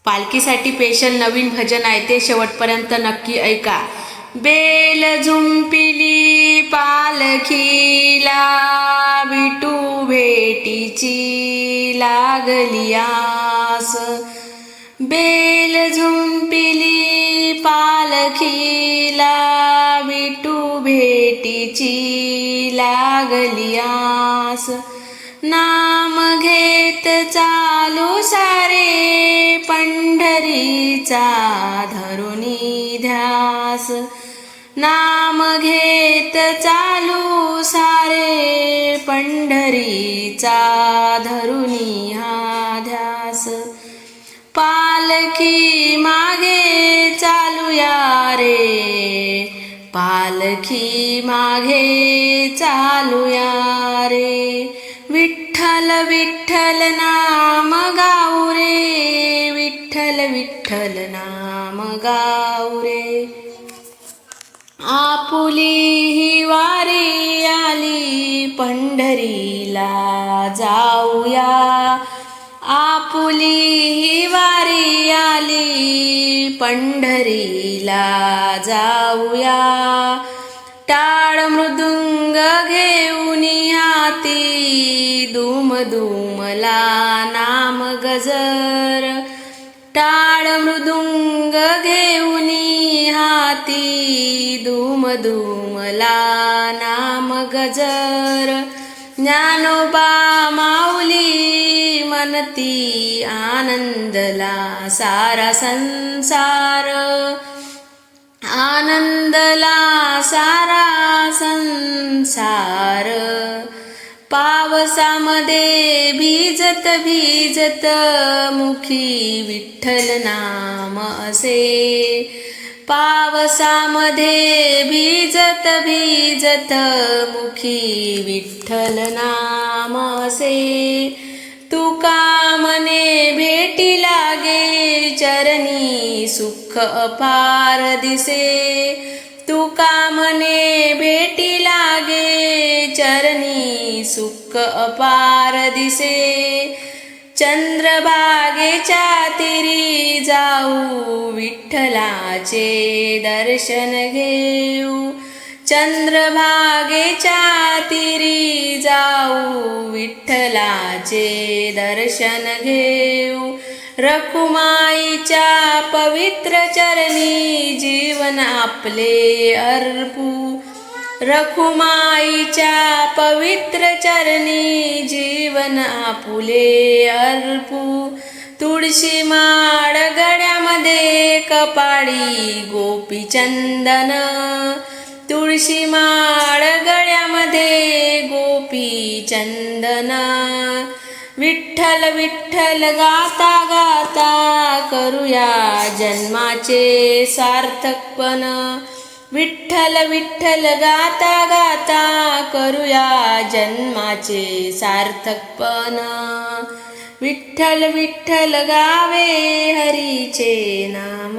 पालखीसाठी special नवीन भजन आहे ते शेवटपर्यंत नक्की ऐका। बेल झुंपिली पालखीला विठू भेटीची लागली आस। बेल झुंपिली पालखीला विठू भेटीची लागली आस। नाम घेत चालू सारे पंढरीचा धरुनी ध्यास। नाम घेत चालू सारे पंढरीचा धरुनी हा ध्यास। पालखी मागे चालूया रे, पालखी मागे चालूया रे। विठ्ठल विठ्ठल नाम गाऊ रे, विठ्ठल विठ्ठल नाम गाऊ रे। आपुली ही वारी आली पंढरीला जाऊया, आपुली ही वारी आली पंढरीला जाऊया। टाळ मृदुंग घेऊन हाती दुम दुमला नाम गजर। टाळ मृदुंग घेऊन हाती दुम दुमला नाम गजर। ज्ञानोबा माऊली म्हणती आनंदला सारा संसार, आनंदला सारा संसार। पावसामध्ये भिजत भिजत मुखी विठ्ठल नाम असे। पावसामध्ये भिजत भिजत मुखी विठ्ठल नाम असे। तुका मने भेटी लागे चरणी सुख अपार दिसे। तुका मने भेटी लागे चरणी सुख अपार दिसे। चंद्रभागेच्या तीरी जाऊ विठ्ठलाचे दर्शन घेऊ। चंद्रभागेच्या तीरी जाऊ विठ्ठलाचे दर्शन घेऊ। रखुमाईच्या पवित्र चरणी जीवन आपले अर्पू। रखुमाईच्या पवित्र चरणी जीवन आपुले अर्पू। तुळशी माळ गळ्यामध्ये कपाळी गोपी चंदन। तुळशी माळ गळ्यामध्ये गोपी चंदन। विठ्ठल विठ्ठल गाता गाता करूया जन्माचे सार्थकपण। विठ्ठल विठ्ठल गाता गाता करूया जन्माचे सार्थकपण। विठ्ठल विठ्ठल गावे हरीचे नाम।